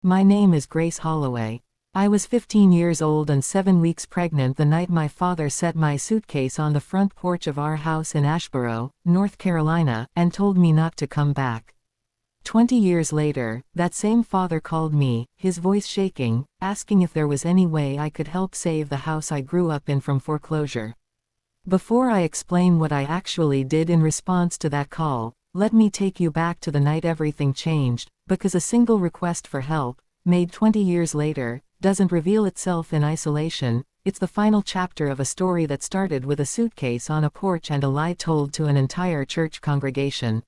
My name is Grace Holloway. I was 15 years old and 7 weeks pregnant the night my father set my suitcase on the front porch of our house in Asheboro, North Carolina, and told me not to come back. 20 years later, that same father called me, his voice shaking, asking if there was any way I could help save the house I grew up in from foreclosure. Before I explain what I actually did in response to that call, let me take you back to the night everything changed, because a single request for help, made 20 years later, doesn't reveal itself in isolation. It's the final chapter of a story that started with a suitcase on a porch and a lie told to an entire church congregation.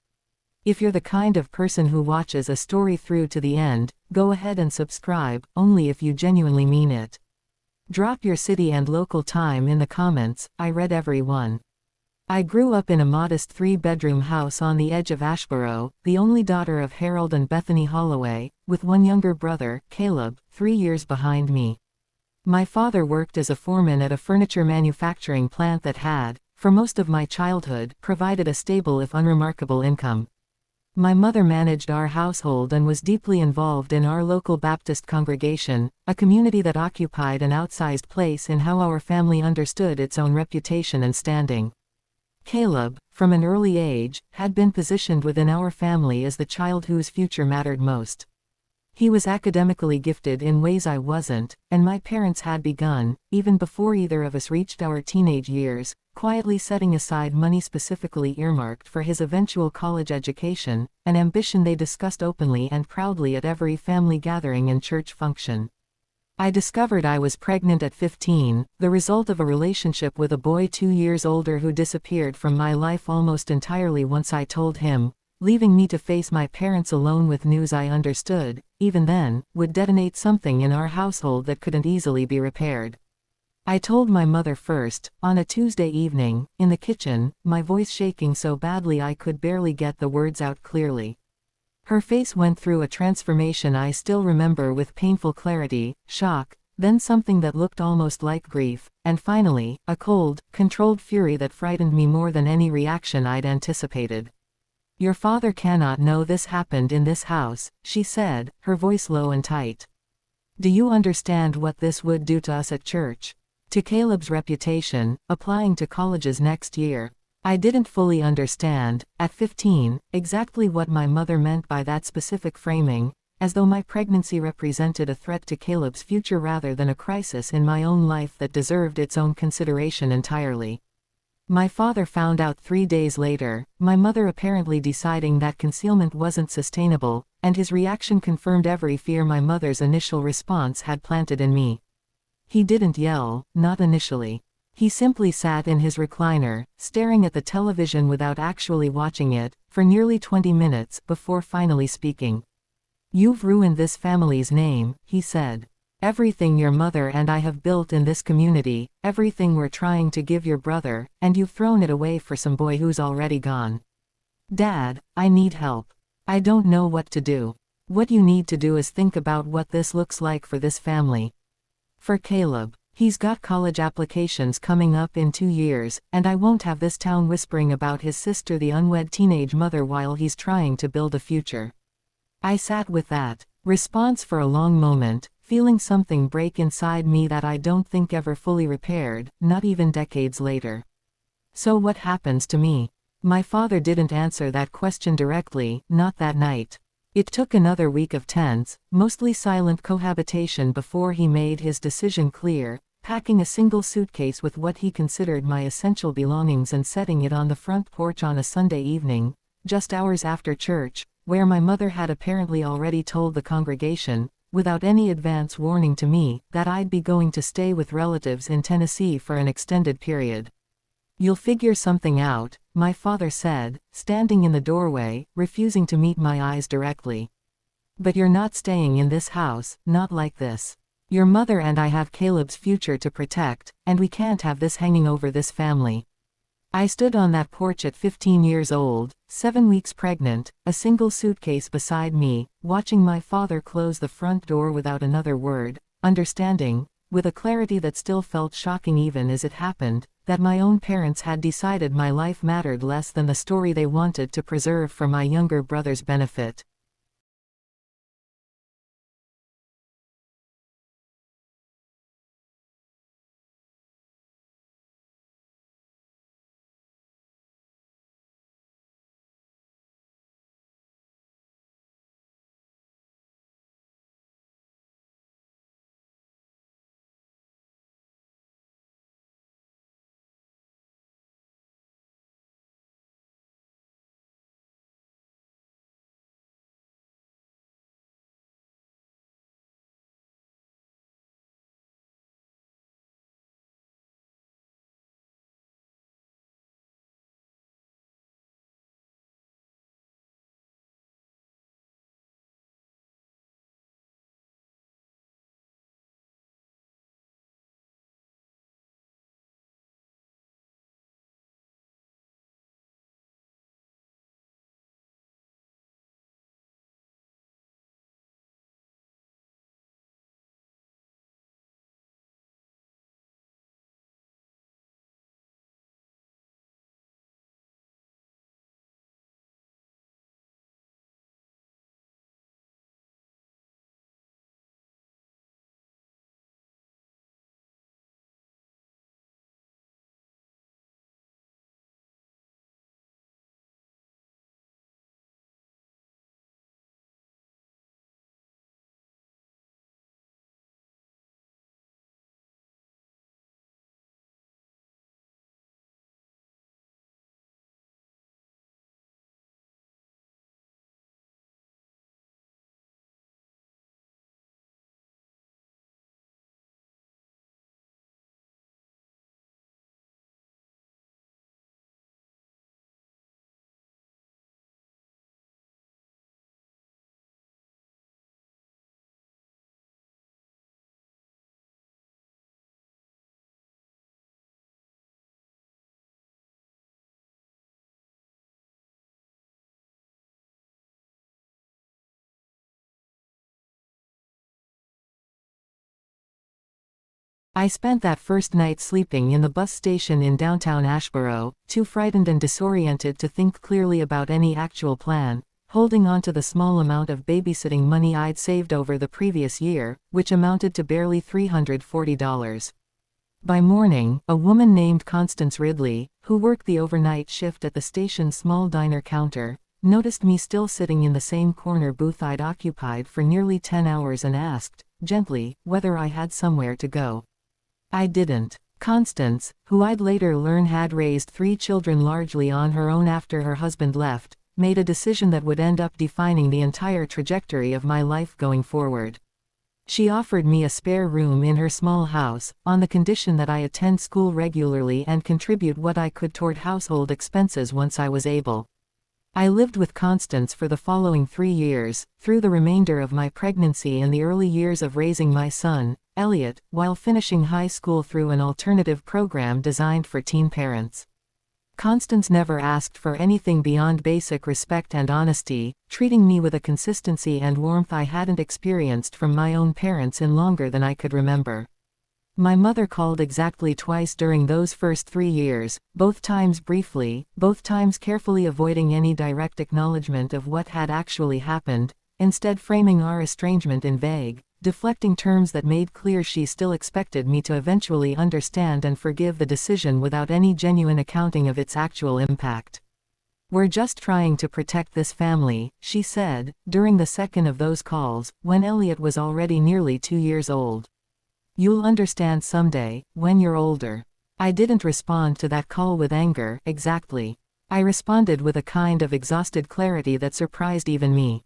If you're the kind of person who watches a story through to the end, go ahead and subscribe, only if you genuinely mean it. Drop your city and local time in the comments. I read every one. I grew up in a modest 3-bedroom house on the edge of Asheboro, the only daughter of Harold and Bethany Holloway, with one younger brother, Caleb, 3 years behind me. My father worked as a foreman at a furniture manufacturing plant that had, for most of my childhood, provided a stable if unremarkable income. My mother managed our household and was deeply involved in our local Baptist congregation, a community that occupied an outsized place in how our family understood its own reputation and standing. Caleb, from an early age, had been positioned within our family as the child whose future mattered most. He was academically gifted in ways I wasn't, and my parents had begun, even before either of us reached our teenage years, quietly setting aside money specifically earmarked for his eventual college education, an ambition they discussed openly and proudly at every family gathering and church function. I discovered I was pregnant at 15, the result of a relationship with a boy 2 years older who disappeared from my life almost entirely once I told him, leaving me to face my parents alone with news I understood, even then, would detonate something in our household that couldn't easily be repaired. I told my mother first, on a Tuesday evening, in the kitchen, my voice shaking so badly I could barely get the words out clearly. Her face went through a transformation I still remember with painful clarity, shock, then something that looked almost like grief, and finally, a cold, controlled fury that frightened me more than any reaction I'd anticipated. "Your father cannot know this happened in this house," she said, her voice low and tight. "Do you understand what this would do to us at church? To Caleb's reputation, applying to colleges next year?" I didn't fully understand, at 15, exactly what my mother meant by that specific framing, as though my pregnancy represented a threat to Caleb's future rather than a crisis in my own life that deserved its own consideration entirely. My father found out 3 days later, my mother apparently deciding that concealment wasn't sustainable, and his reaction confirmed every fear my mother's initial response had planted in me. He didn't yell, not initially. He simply sat in his recliner, staring at the television without actually watching it, for nearly 20 minutes before finally speaking. "You've ruined this family's name," he said. "Everything your mother and I have built in this community, everything we're trying to give your brother, and you've thrown it away for some boy who's already gone. Dad, I need help. I don't know what to do. What you need to do is think about what this looks like for this family. For Caleb. He's got college applications coming up in 2 years, and I won't have this town whispering about his sister, the unwed teenage mother, while he's trying to build a future." I sat with that response for a long moment, feeling something break inside me that I don't think ever fully repaired, not even decades later. So what happens to me? My father didn't answer that question directly, not that night. It took another week of tense, mostly silent cohabitation before he made his decision clear, packing a single suitcase with what he considered my essential belongings and setting it on the front porch on a Sunday evening, just hours after church, where my mother had apparently already told the congregation, without any advance warning to me, that I'd be going to stay with relatives in Tennessee for an extended period. "You'll figure something out," my father said, standing in the doorway, refusing to meet my eyes directly. "But you're not staying in this house, not like this. Your mother and I have Caleb's future to protect, and we can't have this hanging over this family." I stood on that porch at 15 years old, 7 weeks pregnant, a single suitcase beside me, watching my father close the front door without another word, understanding, with a clarity that still felt shocking even as it happened, that my own parents had decided my life mattered less than the story they wanted to preserve for my younger brother's benefit. I spent that first night sleeping in the bus station in downtown Ashboro, too frightened and disoriented to think clearly about any actual plan, holding on to the small amount of babysitting money I'd saved over the previous year, which amounted to barely $340. By morning, a woman named Constance Ridley, who worked the overnight shift at the station's small diner counter, noticed me still sitting in the same corner booth I'd occupied for nearly 10 hours and asked, gently, whether I had somewhere to go. I didn't. Constance, who I'd later learn had raised 3 children largely on her own after her husband left, made a decision that would end up defining the entire trajectory of my life going forward. She offered me a spare room in her small house, on the condition that I attend school regularly and contribute what I could toward household expenses once I was able. I lived with Constance for the following 3 years, through the remainder of my pregnancy and the early years of raising my son, Elliot, while finishing high school through an alternative program designed for teen parents. Constance never asked for anything beyond basic respect and honesty, treating me with a consistency and warmth I hadn't experienced from my own parents in longer than I could remember. My mother called exactly twice during those first 3 years, both times briefly, both times carefully avoiding any direct acknowledgement of what had actually happened, instead framing our estrangement in vague, deflecting terms that made clear she still expected me to eventually understand and forgive the decision without any genuine accounting of its actual impact. "We're just trying to protect this family," she said, during the second of those calls, when Elliot was already nearly 2 years old. "You'll understand someday, when you're older." I didn't respond to that call with anger, exactly. I responded with a kind of exhausted clarity that surprised even me.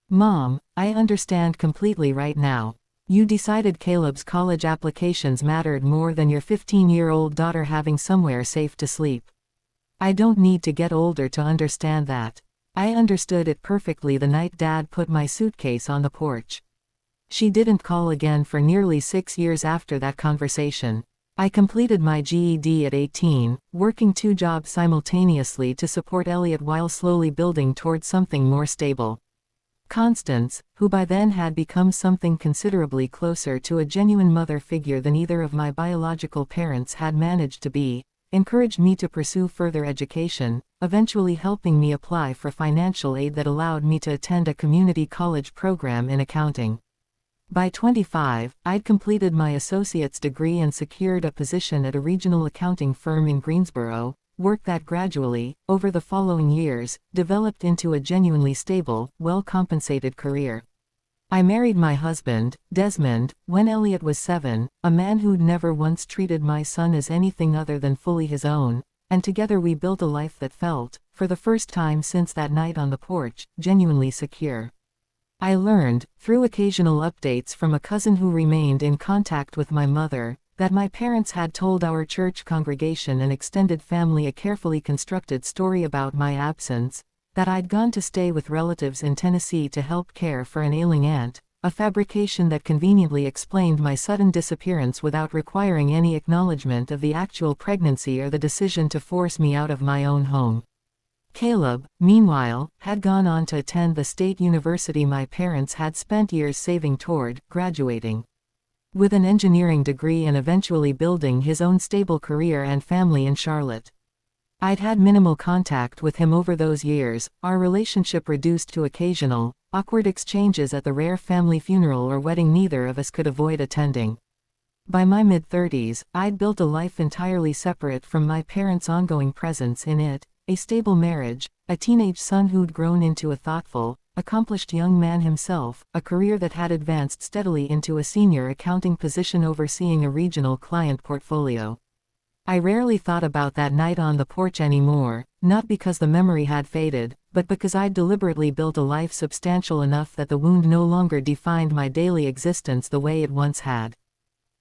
"Mom, I understand completely right now. You decided Caleb's college applications mattered more than your 15-year-old daughter having somewhere safe to sleep. I don't need to get older to understand that. I understood it perfectly the night Dad put my suitcase on the porch." She didn't call again for nearly 6 years after that conversation. I completed my GED at 18, working 2 jobs simultaneously to support Elliot while slowly building towards something more stable. Constance, who by then had become something considerably closer to a genuine mother figure than either of my biological parents had managed to be, encouraged me to pursue further education, eventually helping me apply for financial aid that allowed me to attend a community college program in accounting. By 25, I'd completed my associate's degree and secured a position at a regional accounting firm in Greensboro, work that gradually, over the following years, developed into a genuinely stable, well-compensated career. I married my husband, Desmond, when Elliot was 7, a man who'd never once treated my son as anything other than fully his own, and together we built a life that felt, for the first time since that night on the porch, genuinely secure. I learned, through occasional updates from a cousin who remained in contact with my mother, that my parents had told our church congregation and extended family a carefully constructed story about my absence, that I'd gone to stay with relatives in Tennessee to help care for an ailing aunt, a fabrication that conveniently explained my sudden disappearance without requiring any acknowledgement of the actual pregnancy or the decision to force me out of my own home. Caleb, meanwhile, had gone on to attend the state university my parents had spent years saving toward, graduating with an engineering degree and eventually building his own stable career and family in Charlotte. I'd had minimal contact with him over those years, our relationship reduced to occasional, awkward exchanges at the rare family funeral or wedding neither of us could avoid attending. By my mid-30s, I'd built a life entirely separate from my parents' ongoing presence in it, a stable marriage, a teenage son who'd grown into a thoughtful, accomplished young man himself, a career that had advanced steadily into a senior accounting position overseeing a regional client portfolio. I rarely thought about that night on the porch anymore, not because the memory had faded, but because I'd deliberately built a life substantial enough that the wound no longer defined my daily existence the way it once had.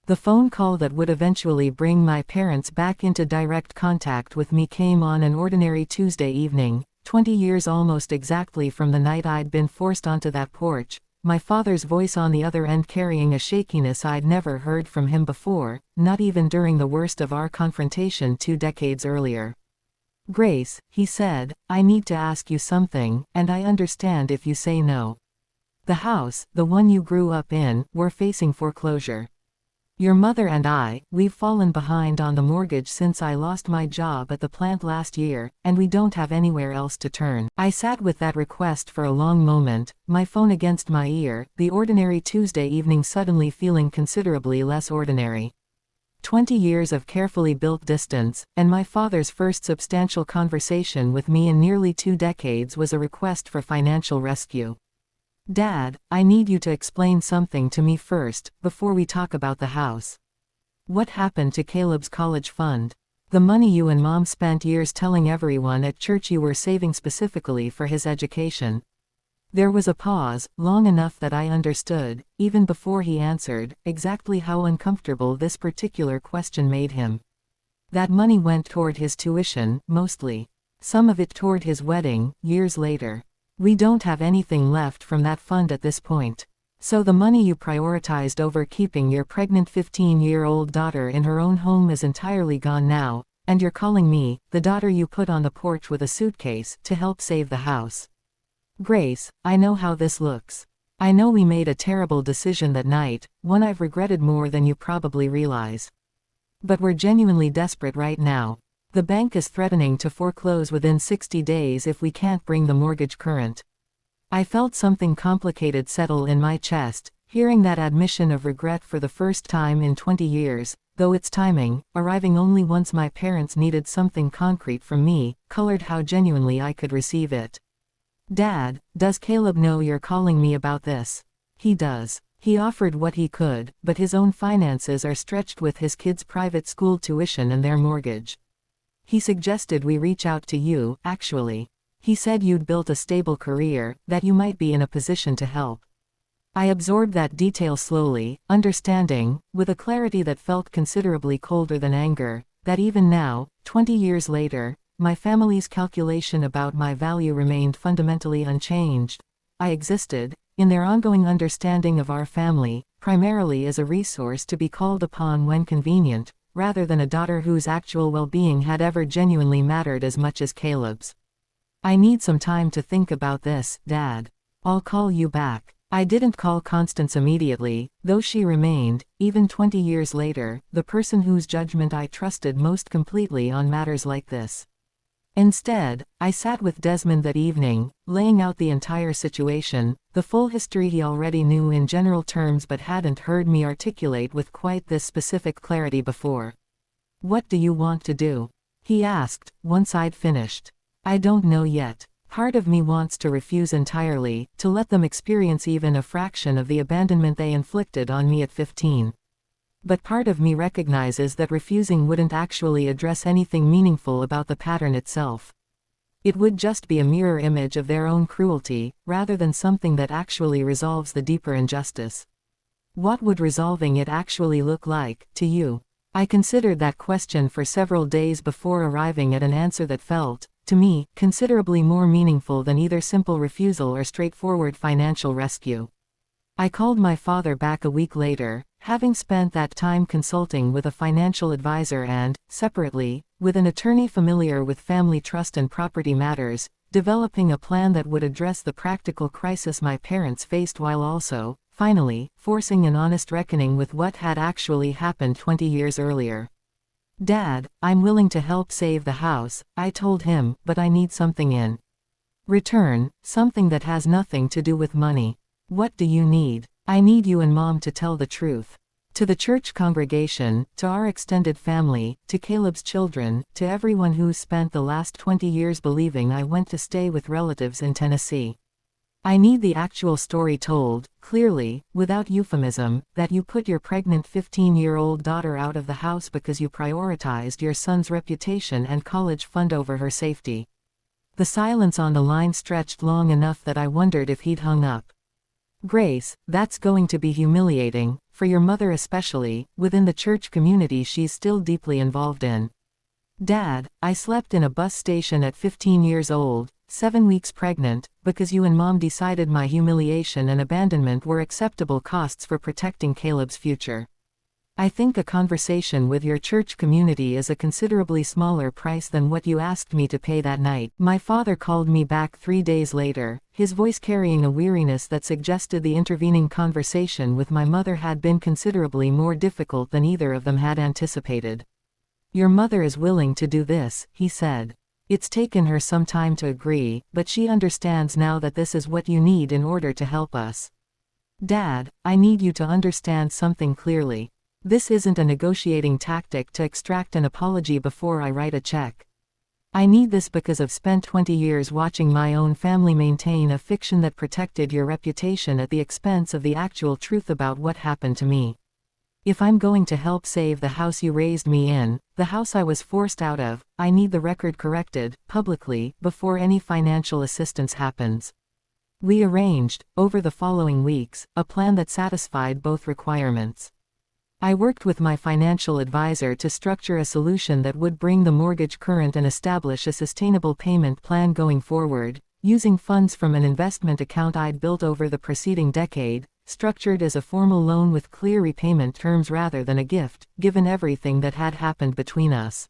The phone call that would eventually bring my parents back into direct contact with me came on an ordinary Tuesday evening, 20 years almost exactly from the night I'd been forced onto that porch, my father's voice on the other end carrying a shakiness I'd never heard from him before, not even during the worst of our confrontation 2 decades earlier. "Grace," he said, "I need to ask you something, and I understand if you say no. The house, the one you grew up in, we're facing foreclosure." Your mother and we've fallen behind on the mortgage since I lost my job at the plant last year, and we don't have anywhere else to turn. I sat with that request for a long moment, my phone against my ear, the ordinary Tuesday evening suddenly feeling considerably less ordinary. 20 years of carefully built distance, and my father's first substantial conversation with me in nearly 2 decades was a request for financial rescue. Dad, I need you to explain something to me first, before we talk about the house. What happened to Caleb's college fund? The money you and Mom spent years telling everyone at church you were saving specifically for his education. There was a pause, long enough that I understood, even before he answered, exactly how uncomfortable this particular question made him. That money went toward his tuition, mostly. Some of it toward his wedding, years later. We don't have anything left from that fund at this point. So the money you prioritized over keeping your pregnant 15-year-old daughter in her own home is entirely gone now, and you're calling me, the daughter you put on the porch with a suitcase, to help save the house. Grace, I know how this looks. I know we made a terrible decision that night, one I've regretted more than you probably realize. But we're genuinely desperate right now. The bank is threatening to foreclose within 60 days if we can't bring the mortgage current. I felt something complicated settle in my chest, hearing that admission of regret for the first time in 20 years, though its timing, arriving only once my parents needed something concrete from me, colored how genuinely I could receive it. Dad, does Caleb know you're calling me about this? He does. He offered what he could, but his own finances are stretched with his kids' private school tuition and their mortgage. He suggested we reach out to you, actually. He said you'd built a stable career, that you might be in a position to help. I absorbed that detail slowly, understanding, with a clarity that felt considerably colder than anger, that even now, 20 years later, my family's calculation about my value remained fundamentally unchanged. I existed, in their ongoing understanding of our family, primarily as a resource to be called upon when convenient, rather than a daughter whose actual well-being had ever genuinely mattered as much as Caleb's. I need some time to think about this, Dad. I'll call you back. I didn't call Constance immediately, though she remained, even 20 years later, the person whose judgment I trusted most completely on matters like this. Instead, I sat with Desmond that evening, laying out the entire situation, the full history he already knew in general terms but hadn't heard me articulate with quite this specific clarity before. What do you want to do? He asked, once I'd finished. I don't know yet. Part of me wants to refuse entirely, to let them experience even a fraction of the abandonment they inflicted on me at 15. But part of me recognizes that refusing wouldn't actually address anything meaningful about the pattern itself. It would just be a mirror image of their own cruelty, rather than something that actually resolves the deeper injustice. What would resolving it actually look like, to you? I considered that question for several days before arriving at an answer that felt, to me, considerably more meaningful than either simple refusal or straightforward financial rescue. I called my father back a week later, having spent that time consulting with a financial advisor and, separately, with an attorney familiar with family trust and property matters, developing a plan that would address the practical crisis my parents faced while also, finally, forcing an honest reckoning with what had actually happened 20 years earlier. Dad, I'm willing to help save the house, I told him, but I need something in return, something that has nothing to do with money. What do you need? I need you and Mom to tell the truth. To the church congregation, to our extended family, to Caleb's children, to everyone who's spent the last 20 years believing I went to stay with relatives in Tennessee. I need the actual story told, clearly, without euphemism, that you put your pregnant 15-year-old daughter out of the house because you prioritized your son's reputation and college fund over her safety. The silence on the line stretched long enough that I wondered if he'd hung up. Grace, that's going to be humiliating, for your mother especially, within the church community she's still deeply involved in. Dad, I slept in a bus station at 15 years old, 7 weeks pregnant, because you and Mom decided my humiliation and abandonment were acceptable costs for protecting Caleb's future. I think a conversation with your church community is a considerably smaller price than what you asked me to pay that night. My father called me back 3 days later, his voice carrying a weariness that suggested the intervening conversation with my mother had been considerably more difficult than either of them had anticipated. Your mother is willing to do this, he said. It's taken her some time to agree, but she understands now that this is what you need in order to help us. Dad, I need you to understand something clearly. This isn't a negotiating tactic to extract an apology before I write a check. I need this because I've spent 20 years watching my own family maintain a fiction that protected your reputation at the expense of the actual truth about what happened to me. If I'm going to help save the house you raised me in, the house I was forced out of, I need the record corrected, publicly, before any financial assistance happens. We arranged, over the following weeks, a plan that satisfied both requirements. I worked with my financial advisor to structure a solution that would bring the mortgage current and establish a sustainable payment plan going forward, using funds from an investment account I'd built over the preceding decade, structured as a formal loan with clear repayment terms rather than a gift, given everything that had happened between us.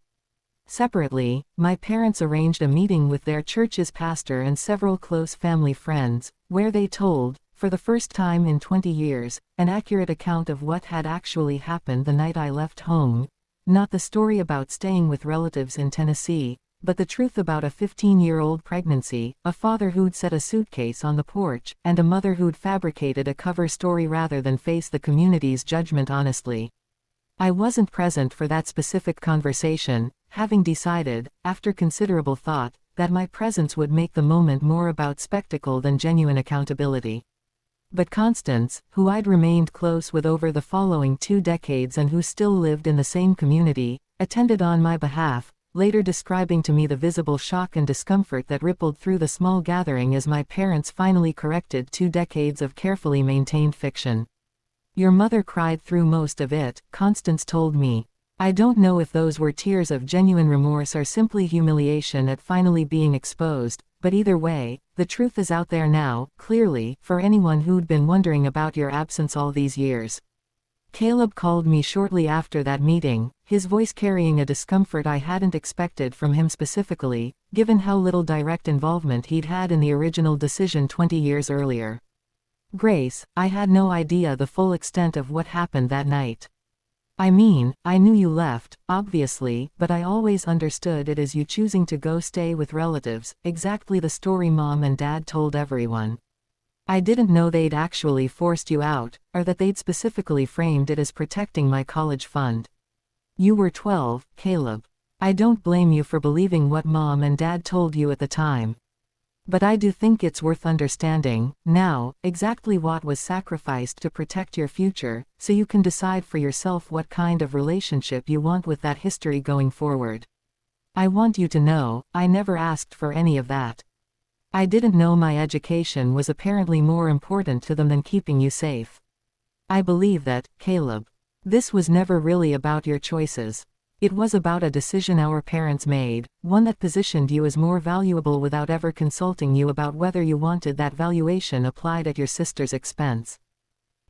Separately, my parents arranged a meeting with their church's pastor and several close family friends, where they told, for the first time in 20 years, an accurate account of what had actually happened the night I left home, not the story about staying with relatives in Tennessee, but the truth about a 15-year-old pregnancy, a father who'd set a suitcase on the porch, and a mother who'd fabricated a cover story rather than face the community's judgment honestly. I wasn't present for that specific conversation, having decided, after considerable thought, that my presence would make the moment more about spectacle than genuine accountability. But Constance, who I'd remained close with over the following 2 decades and who still lived in the same community, attended on my behalf, later describing to me the visible shock and discomfort that rippled through the small gathering as my parents finally corrected 2 decades of carefully maintained fiction. Your mother cried through most of it, Constance told me. I don't know if those were tears of genuine remorse or simply humiliation at finally being exposed, but either way, the truth is out there now, clearly, for anyone who'd been wondering about your absence all these years. Caleb called me shortly after that meeting, his voice carrying a discomfort I hadn't expected from him specifically, given how little direct involvement he'd had in the original decision 20 years earlier. Grace, I had no idea the full extent of what happened that night. I mean, I knew you left, obviously, but I always understood it as you choosing to go stay with relatives, exactly the story Mom and Dad told everyone. I didn't know they'd actually forced you out, or that they'd specifically framed it as protecting my college fund. You were 12, Caleb. I don't blame you for believing what Mom and Dad told you at the time. But I do think it's worth understanding, now, exactly what was sacrificed to protect your future, so you can decide for yourself what kind of relationship you want with that history going forward. I want you to know, I never asked for any of that. I didn't know my education was apparently more important to them than keeping you safe. I believe that, Caleb. This was never really about your choices. It was about a decision our parents made, one that positioned you as more valuable without ever consulting you about whether you wanted that valuation applied at your sister's expense.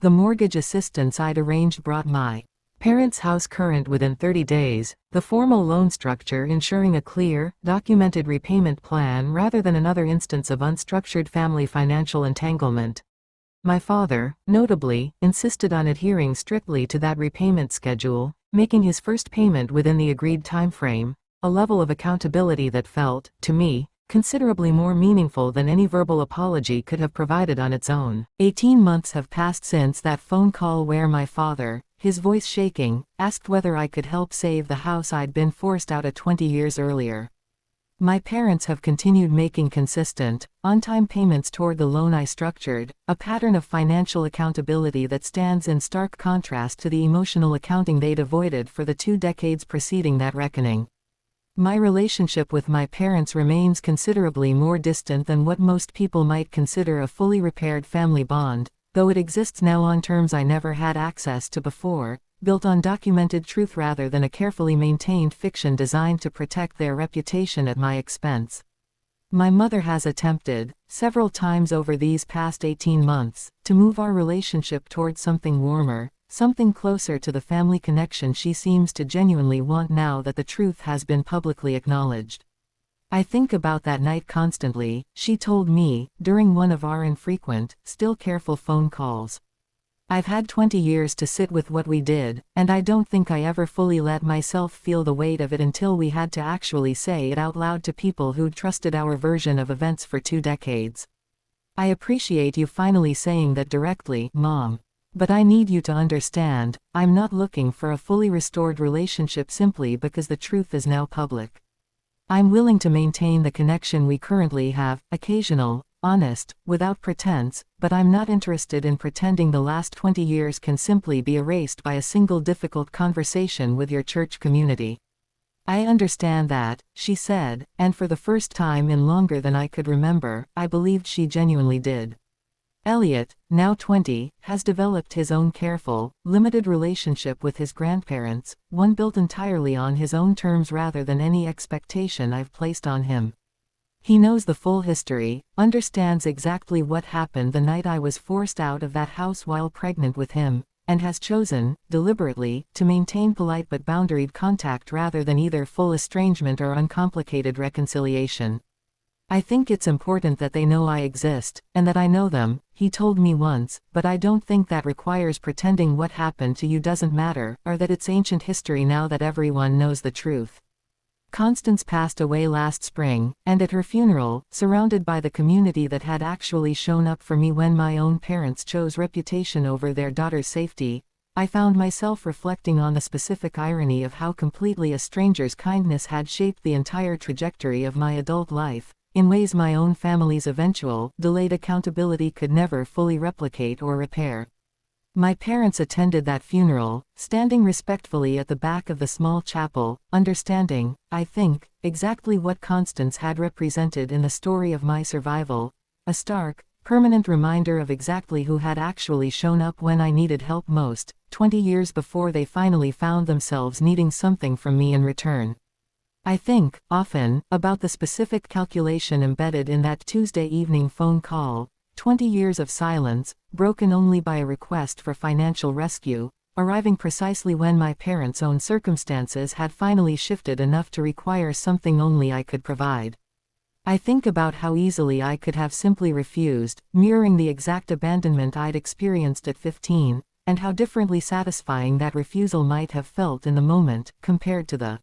The mortgage assistance I'd arranged brought my parents' house current within 30 days, the formal loan structure ensuring a clear, documented repayment plan rather than another instance of unstructured family financial entanglement. My father, notably, insisted on adhering strictly to that repayment schedule, making his first payment within the agreed timeframe, a level of accountability that felt, to me, considerably more meaningful than any verbal apology could have provided on its own. 18 months have passed since that phone call where my father, his voice shaking, asked whether I could help save the house I'd been forced out of 20 years earlier. My parents have continued making consistent, on-time payments toward the loan I structured, a pattern of financial accountability that stands in stark contrast to the emotional accounting they'd avoided for the 2 decades preceding that reckoning. My relationship with my parents remains considerably more distant than what most people might consider a fully repaired family bond, though it exists now on terms I never had access to before, built on documented truth rather than a carefully maintained fiction designed to protect their reputation at my expense. My mother has attempted, several times over these past 18 months, to move our relationship towards something warmer, something closer to the family connection she seems to genuinely want now that the truth has been publicly acknowledged. I think about that night constantly, she told me, during one of our infrequent, still careful phone calls. I've had 20 years to sit with what we did, and I don't think I ever fully let myself feel the weight of it until we had to actually say it out loud to people who'd trusted our version of events for 2 decades. I appreciate you finally saying that directly, Mom. But I need you to understand, I'm not looking for a fully restored relationship simply because the truth is now public. I'm willing to maintain the connection we currently have, occasional, honest, without pretense, but I'm not interested in pretending the last 20 years can simply be erased by a single difficult conversation with your church community. I understand that, she said, and for the first time in longer than I could remember, I believed she genuinely did. Elliot, now 20, has developed his own careful, limited relationship with his grandparents, one built entirely on his own terms rather than any expectation I've placed on him. He knows the full history, understands exactly what happened the night I was forced out of that house while pregnant with him, and has chosen, deliberately, to maintain polite but boundaried contact rather than either full estrangement or uncomplicated reconciliation. I think it's important that they know I exist, and that I know them, he told me once, but I don't think that requires pretending what happened to you doesn't matter, or that it's ancient history now that everyone knows the truth. Constance passed away last spring, and at her funeral, surrounded by the community that had actually shown up for me when my own parents chose reputation over their daughter's safety, I found myself reflecting on the specific irony of how completely a stranger's kindness had shaped the entire trajectory of my adult life, in ways my own family's eventual, delayed accountability could never fully replicate or repair. My parents attended that funeral, standing respectfully at the back of the small chapel, understanding, I think, exactly what Constance had represented in the story of my survival, a stark, permanent reminder of exactly who had actually shown up when I needed help most, 20 years before they finally found themselves needing something from me in return. I think, often, about the specific calculation embedded in that Tuesday evening phone call, 20 years of silence, broken only by a request for financial rescue, arriving precisely when my parents' own circumstances had finally shifted enough to require something only I could provide. I think about how easily I could have simply refused, mirroring the exact abandonment I'd experienced at 15, and how differently satisfying that refusal might have felt in the moment, compared to the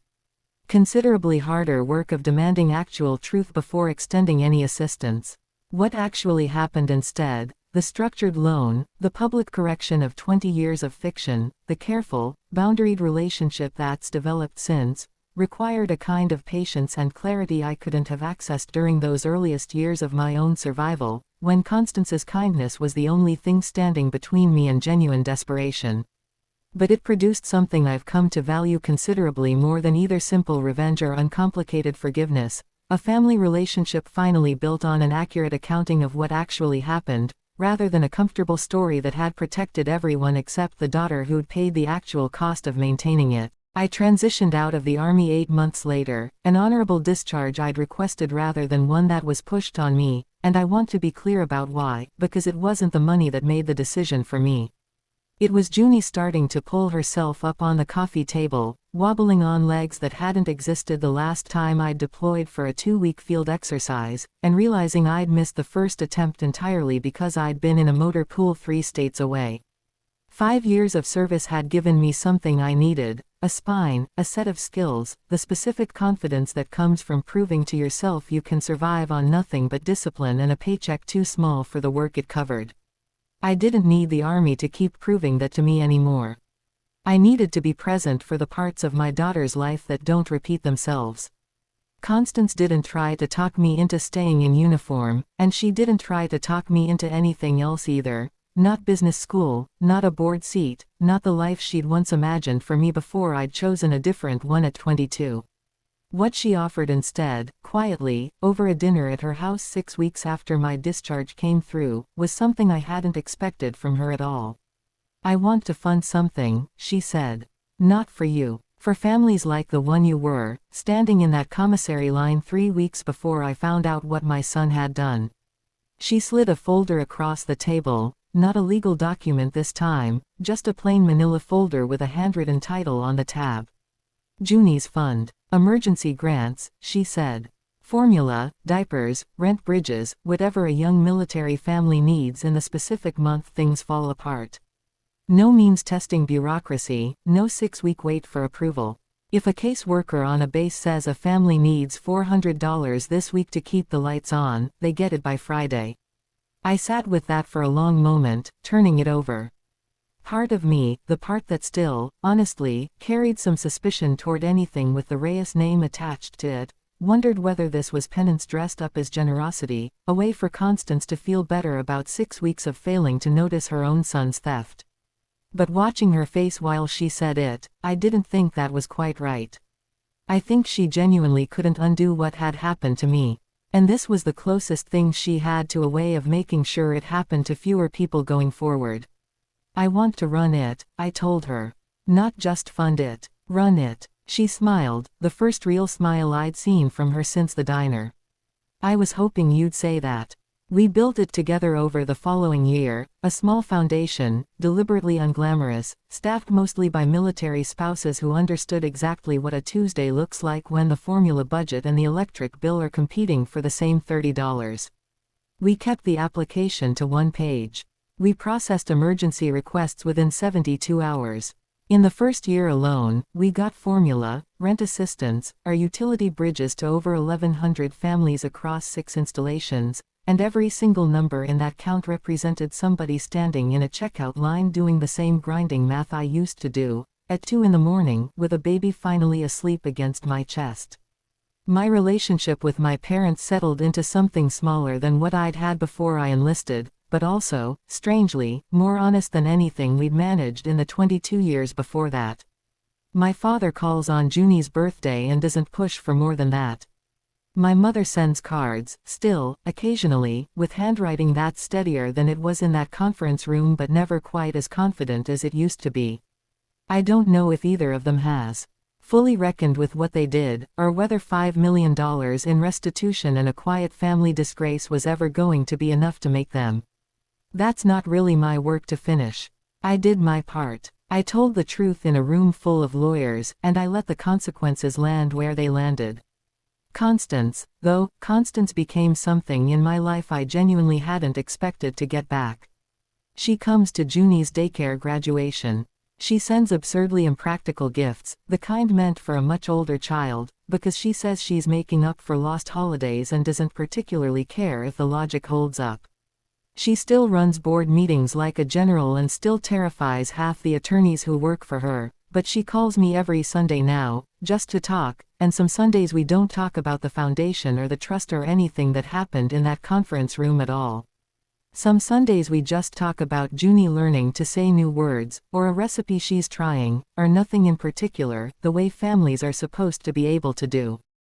considerably harder work of demanding actual truth before extending any assistance. What actually happened instead, the structured loan, the public correction of 20 years of fiction, the careful, boundaried relationship that's developed since, required a kind of patience and clarity I couldn't have accessed during those earliest years of my own survival, when Constance's kindness was the only thing standing between me and genuine desperation. But it produced something I've come to value considerably more than either simple revenge or uncomplicated forgiveness, a family relationship finally built on an accurate accounting of what actually happened, rather than a comfortable story that had protected everyone except the daughter who'd paid the actual cost of maintaining it. I transitioned out of the Army 8 months later, an honorable discharge I'd requested rather than one that was pushed on me, and I want to be clear about why, because it wasn't the money that made the decision for me. It was Junie starting to pull herself up on the coffee table, wobbling on legs that hadn't existed the last time I'd deployed for a 2-week field exercise, and realizing I'd missed the first attempt entirely because I'd been in a motor pool 3 states away. 5 years of service had given me something I needed, a spine, a set of skills, the specific confidence that comes from proving to yourself you can survive on nothing but discipline and a paycheck too small for the work it covered. I didn't need the Army to keep proving that to me anymore. I needed to be present for the parts of my daughter's life that don't repeat themselves. Constance didn't try to talk me into staying in uniform, and she didn't try to talk me into anything else either. Not business school, not a board seat, not the life she'd once imagined for me before I'd chosen a different one at 22. What she offered instead, quietly, over a dinner at her house 6 weeks after my discharge came through, was something I hadn't expected from her at all. I want to fund something, she said. Not for you. For families like the one you were, standing in that commissary line 3 weeks before I found out what my son had done. She slid a folder across the table, not a legal document this time, just a plain manila folder with a handwritten title on the tab. Junie's Fund. Emergency grants, she said. Formula, diapers, rent bridges, whatever a young military family needs in the specific month things fall apart. No means testing bureaucracy, no 6-week wait for approval. If a caseworker on a base says a family needs $400 this week to keep the lights on, they get it by Friday. I sat with that for a long moment, turning it over. Part of me, the part that still, honestly, carried some suspicion toward anything with the Reyes name attached to it, wondered whether this was penance dressed up as generosity, a way for Constance to feel better about 6 weeks of failing to notice her own son's theft. But watching her face while she said it, I didn't think that was quite right. I think she genuinely couldn't undo what had happened to me. And this was the closest thing she had to a way of making sure it happened to fewer people going forward. I want to run it, I told her. Not just fund it. Run it. She smiled, the first real smile I'd seen from her since the diner. I was hoping you'd say that. We built it together over the following year, a small foundation, deliberately unglamorous, staffed mostly by military spouses who understood exactly what a Tuesday looks like when the formula budget and the electric bill are competing for the same $30. We kept the application to 1 page. We processed emergency requests within 72 hours. In the first year alone, we got formula, rent assistance, our utility bridges to over 1,100 families across 6 installations, and every single number in that count represented somebody standing in a checkout line doing the same grinding math I used to do, at 2 in the morning, with a baby finally asleep against my chest. My relationship with my parents settled into something smaller than what I'd had before I enlisted, but also, strangely, more honest than anything we'd managed in the 22 years before that. My father calls on Junie's birthday and doesn't push for more than that. My mother sends cards, still, occasionally, with handwriting that's steadier than it was in that conference room but never quite as confident as it used to be. I don't know if either of them has fully reckoned with what they did, or whether $5 million in restitution and a quiet family disgrace was ever going to be enough to make them. That's not really my work to finish. I did my part. I told the truth in a room full of lawyers, and I let the consequences land where they landed. Constance became something in my life I genuinely hadn't expected to get back. She comes to Junie's daycare graduation. She sends absurdly impractical gifts, the kind meant for a much older child, because she says she's making up for lost holidays and doesn't particularly care if the logic holds up. She still runs board meetings like a general and still terrifies half the attorneys who work for her, but she calls me every Sunday now, just to talk, and some Sundays we don't talk about the foundation or the trust or anything that happened in that conference room at all. Some Sundays we just talk about Junie learning to say new words, or a recipe she's trying, or nothing in particular, the way families are supposed to be able to do.